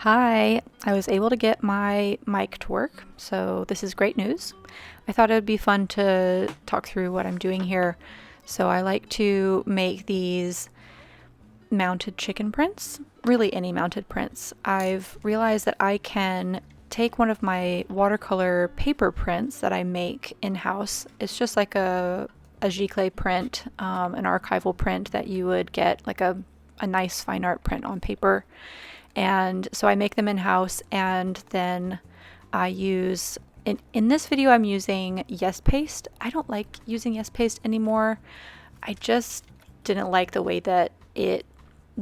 Hi, I was able to get my mic to work, so this is great news. I thought it would be fun to talk through what I'm doing here. So I like to make these mounted chicken prints, really any mounted prints. I've realized that I can take one of my watercolor paper prints that I make in-house. It's just like a giclée print, an archival print that you would get like a nice fine art print on paper. And so I make them in-house, and then I use, in this video I'm using Yes Paste. I don't like using Yes Paste anymore. I just didn't like the way that it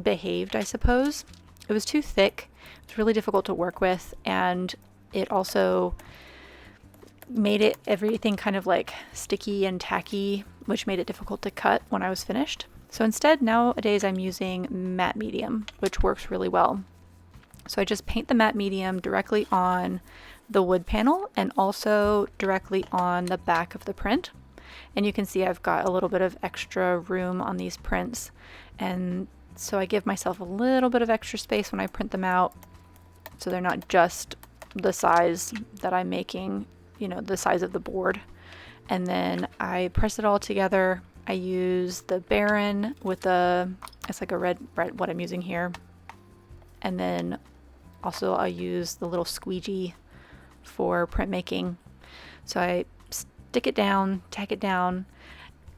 behaved, I suppose. It was too thick. It was really difficult to work with, and it also made everything kind of like sticky and tacky, which made it difficult to cut when I was finished. So instead, nowadays I'm using matte medium, which works really well. So I just paint the matte medium directly on the wood panel and also directly on the back of the print. And you can see I've got a little bit of extra room on these prints. And so I give myself a little bit of extra space when I print them out, so they're not just the size that I'm making, the size of the board. And then I press it all together. I use the Baron with it's like a red, what I'm using here. And then also I'll use the little squeegee for printmaking. So I stick it down, tack it down,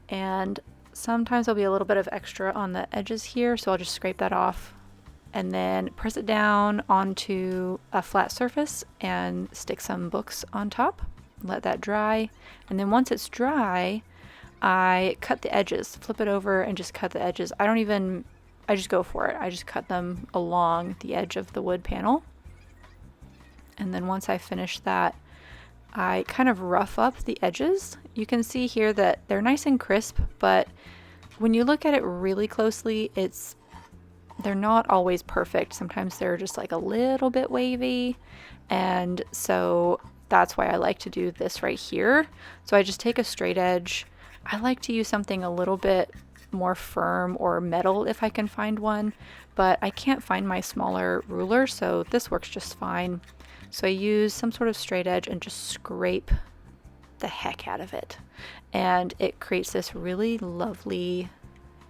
and sometimes there'll be a little bit of extra on the edges here, so I'll just scrape that off and then press it down onto a flat surface and stick some books on top. Let that dry, and then once it's dry, I cut the edges, flip it over and just cut the edges. I just go for it. I just cut them along the edge of the wood panel. And then once I finish that, I kind of rough up the edges. You can see here that they're nice and crisp, but when you look at it really closely, they're not always perfect. Sometimes they're just like a little bit wavy. And so that's why I like to do this right here. So I just take a straight edge. I like to use something a little bit more firm or metal if I can find one, but I can't find my smaller ruler, so this works just fine. So I use some sort of straight edge and just scrape the heck out of it, and it creates this really lovely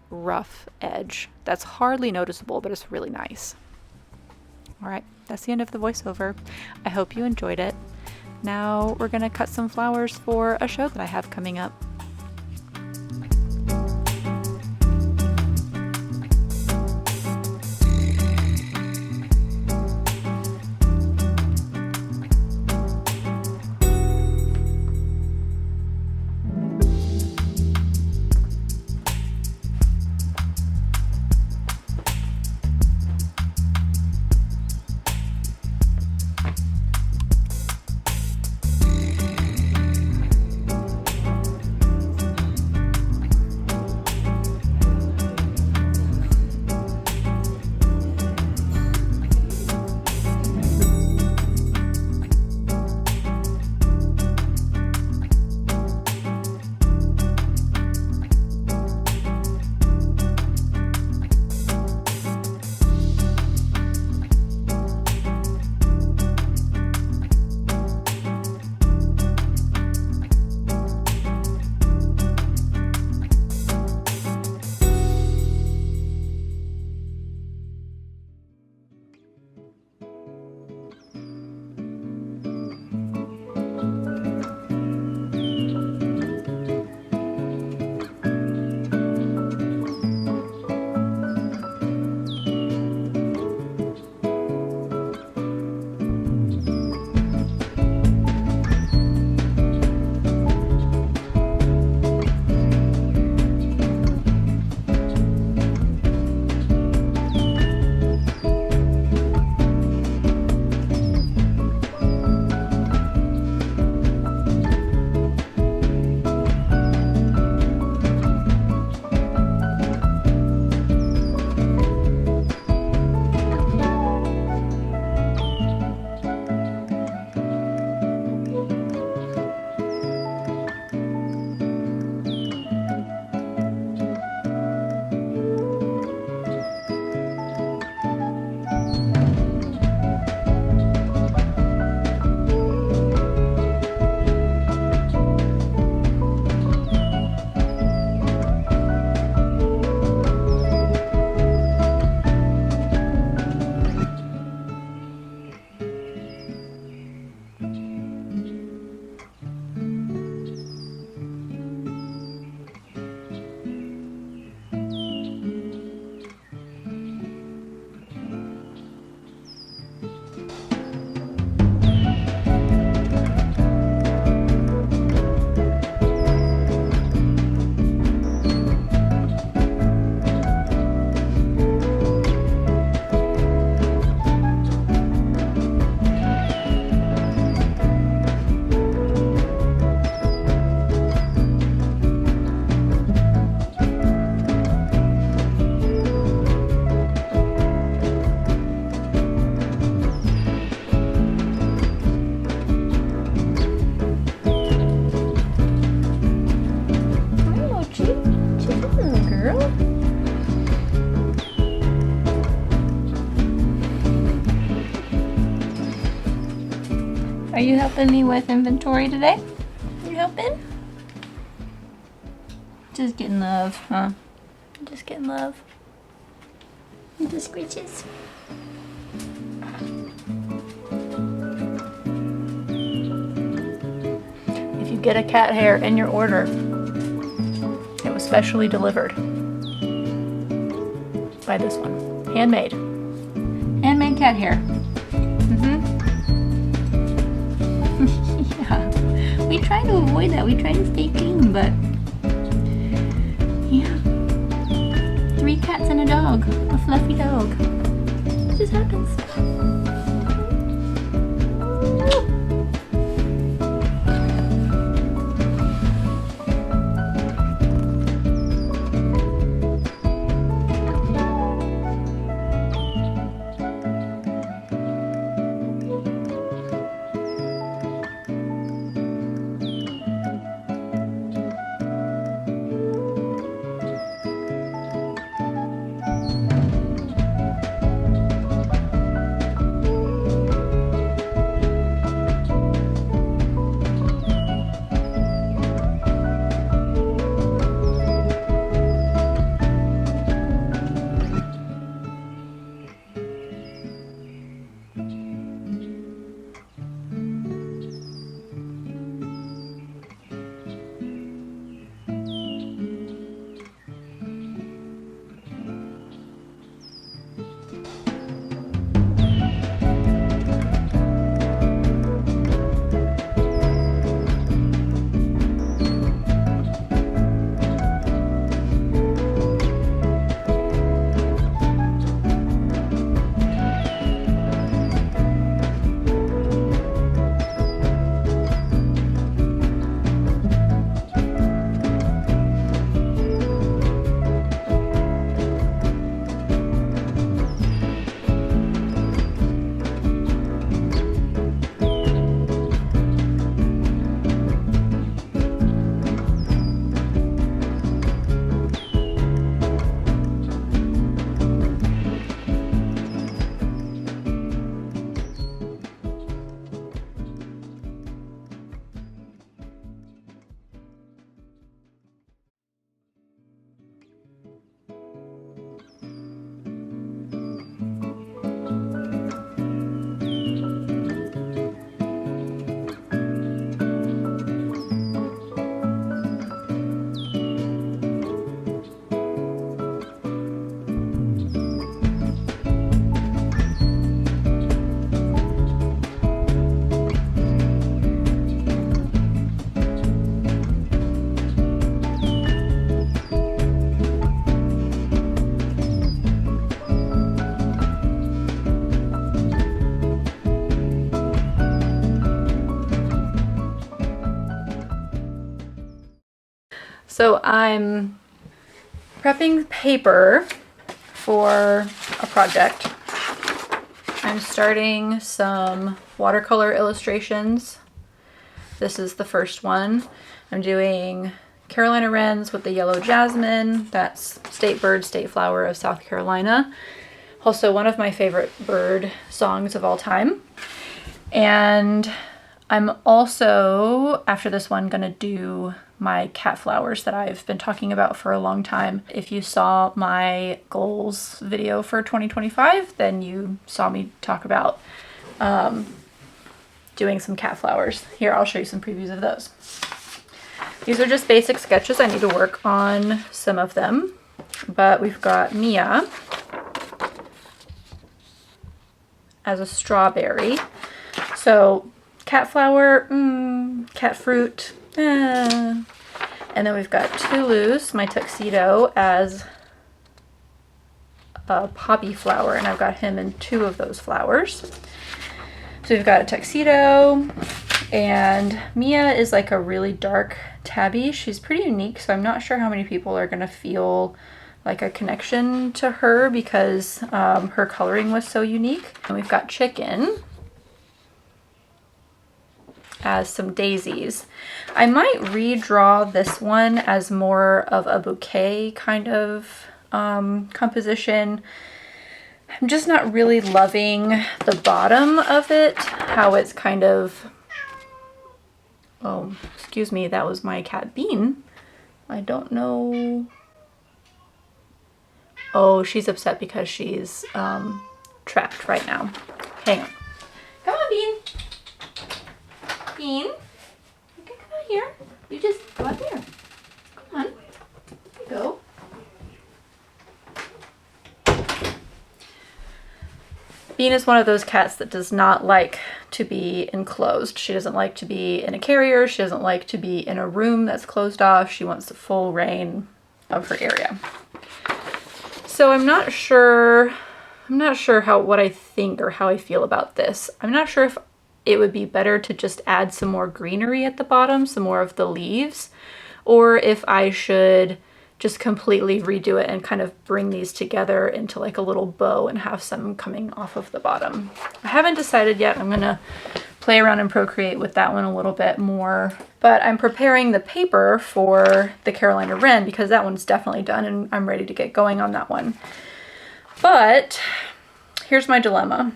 rough edge that's hardly noticeable, but it's really nice. All right, that's the end of the voiceover. I hope you enjoyed it. Now we're gonna cut some flowers for a show that I have coming up. you helping me with inventory today? You helping? Just getting love, huh? Just getting love. The screeches. If you get a cat hair in your order, it was specially delivered by this one. Handmade. Handmade cat hair. Yeah. We try to avoid that. We try to stay clean, but yeah. 3 cats and a dog. A fluffy dog. It just happens. So I'm prepping paper for a project. I'm starting some watercolor illustrations. This is the first one. I'm doing Carolina wrens with the yellow jasmine. That's state bird, state flower of South Carolina. Also one of my favorite bird songs of all time. And I'm also, after this one, gonna do my cat flowers that I've been talking about for a long time. If you saw my goals video for 2025, then you saw me talk about doing some cat flowers. Here, I'll show you some previews of those. These are just basic sketches. I need to work on some of them, but we've got Mia as a strawberry. So cat flower, cat fruit, and then we've got Toulouse, my tuxedo, as a poppy flower, and I've got him in 2 of those flowers. So we've got a tuxedo, and Mia is like a really dark tabby. She's pretty unique, so I'm not sure how many people are gonna feel like a connection to her because her coloring was so unique. And we've got Chicken as some daisies. I might redraw this one as more of a bouquet kind of composition. I'm just not really loving the bottom of it, how it's kind of Oh, excuse me, that was my cat Bean. I don't know. Oh, she's upset because she's trapped right now. Hang on. Come on, Bean. Bean, you can come out here. You just go out there. Come on. There you go. Bean is one of those cats that does not like to be enclosed. She doesn't like to be in a carrier. She doesn't like to be in a room that's closed off. She wants the full reign of her area. So I'm not sure what I think or how I feel about this. I'm not sure if it would be better to just add some more greenery at the bottom, some more of the leaves, or if I should just completely redo it and kind of bring these together into like a little bow and have some coming off of the bottom. I haven't decided yet. I'm gonna play around and Procreate with that one a little bit more, but I'm preparing the paper for the Carolina Wren because that one's definitely done and I'm ready to get going on that one. But here's my dilemma.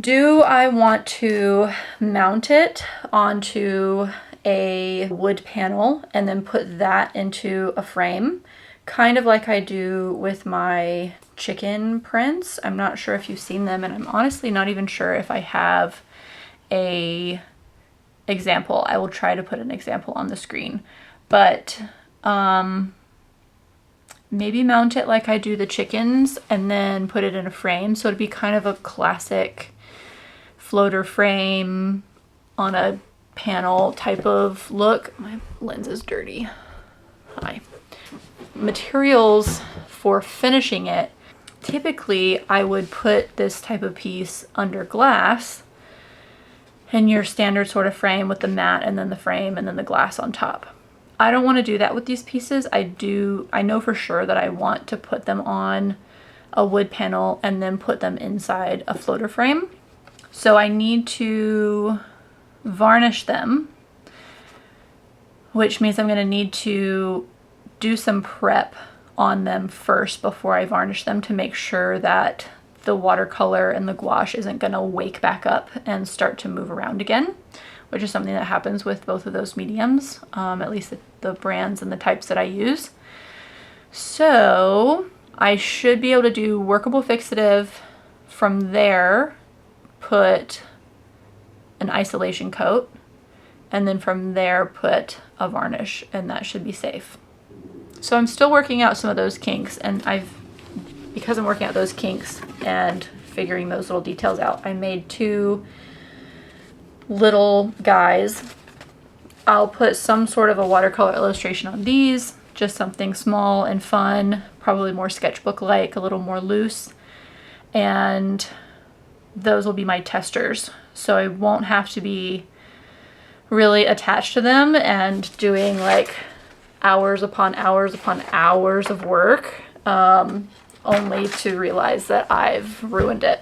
Do I want to mount it onto a wood panel and then put that into a frame, kind of like I do with my chicken prints? I'm not sure if you've seen them, and I'm honestly not even sure if I have a example. I will try to put an example on the screen, but maybe mount it like I do the chickens and then put it in a frame. So it'd be kind of a classic floater frame on a panel type of look. My lens is dirty. Hi. Materials for finishing it. Typically, I would put this type of piece under glass in your standard sort of frame with the mat and then the frame and then the glass on top. I don't want to do that with these pieces. I know for sure that I want to put them on a wood panel and then put them inside a floater frame. So I need to varnish them, which means I'm going to need to do some prep on them first before I varnish them to make sure that the watercolor and the gouache isn't going to wake back up and start to move around again, which is something that happens with both of those mediums, at least the brands and the types that I use. So I should be able to do workable fixative from there, put an isolation coat, and then from there put a varnish, and that should be safe. So I'm still working out some of those kinks, and because I'm working out those kinks and figuring those little details out, I made two little guys. I'll put some sort of a watercolor illustration on these, just something small and fun, probably more sketchbook-like, a little more loose, and those will be my testers. So I won't have to be really attached to them and doing like hours upon hours upon hours of work, only to realize that I've ruined it.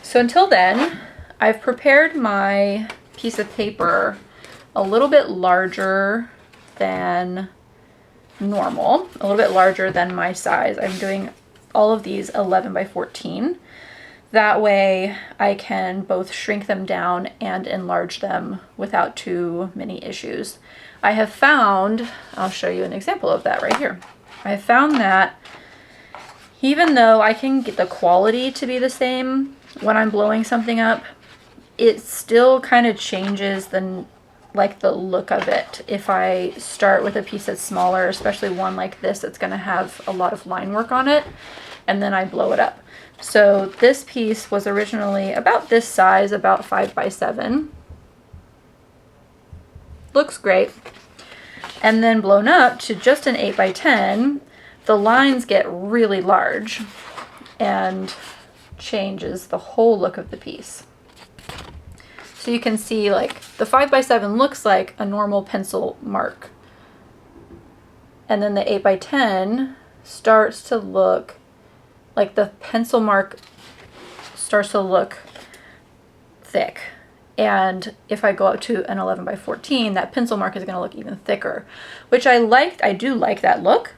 So until then, I've prepared my piece of paper a little bit larger than normal, a little bit larger than my size. I'm doing all of these 11 by 14. That way I can both shrink them down and enlarge them without too many issues. I have found, I'll show you an example of that right here. I have found that even though I can get the quality to be the same when I'm blowing something up, it still kind of changes the look of it. If I start with a piece that's smaller, especially one like this that's going to have a lot of line work on it, and then I blow it up. So this piece was originally about this size, about 5 by 7. Looks great. And then blown up to just an 8 by 10, the lines get really large and changes the whole look of the piece. So you can see like the 5 by 7 looks like a normal pencil mark. And then the 8 by 10 starts to look like the pencil mark starts to look thick. And if I go up to an 11 by 14, that pencil mark is going to look even thicker, which I liked. I do like that look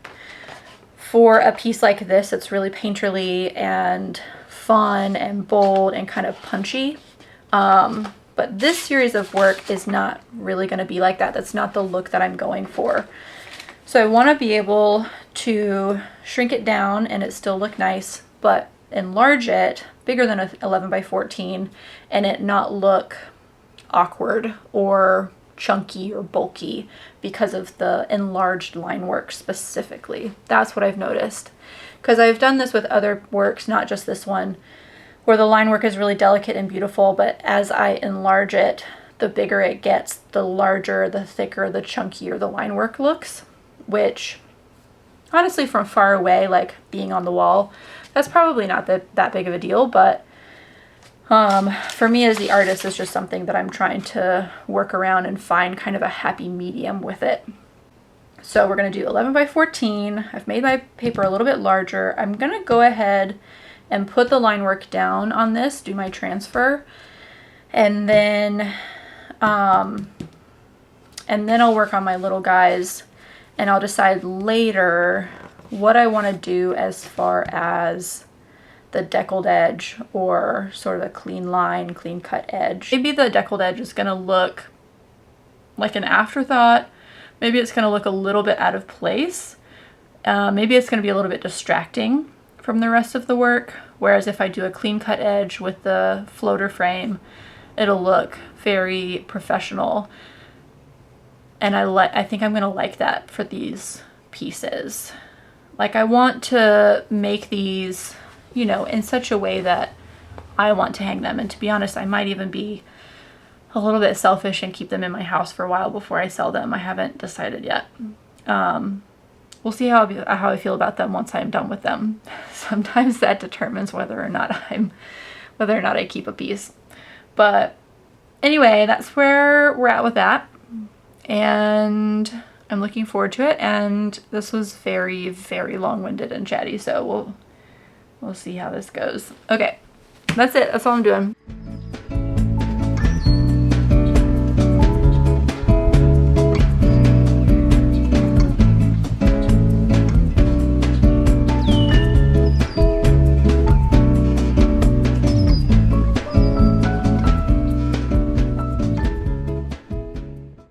for a piece like this. It's really painterly and fun and bold and kind of punchy. But this series of work is not really going to be like that. That's not the look that I'm going for. So I want to be able to shrink it down and it still look nice, but enlarge it bigger than a 11 by 14 and it not look awkward or chunky or bulky because of the enlarged line work specifically. That's what I've noticed. Because I've done this with other works, not just this one, where the line work is really delicate and beautiful, but as I enlarge it, the bigger it gets, the larger, the thicker, the chunkier the line work looks, which honestly from far away, like being on the wall, that's probably not that big of a deal, but for me as the artist, it's just something that I'm trying to work around and find kind of a happy medium with it. So we're going to do 11 by 14. I've made my paper a little bit larger. I'm going to go ahead and put the line work down on this, do my transfer, and then I'll work on my little guys, and I'll decide later what I want to do as far as the deckled edge or sort of a clean line, clean cut edge. Maybe the deckled edge is going to look like an afterthought. Maybe it's going to look a little bit out of place. Maybe it's going to be a little bit distracting from the rest of the work. Whereas if I do a clean cut edge with the floater frame, it'll look very professional. And I think I'm going to like that for these pieces. Like I want to make these, you know, in such a way that I want to hang them. And to be honest, I might even be a little bit selfish and keep them in my house for a while before I sell them. I haven't decided yet. We'll see how I feel about them once I'm done with them. Sometimes that determines whether or not I keep a piece. But anyway, that's where we're at with that. And I'm looking forward to it. And this was very, very long-winded and chatty, so we'll see how this goes. Okay, that's it. That's all I'm doing.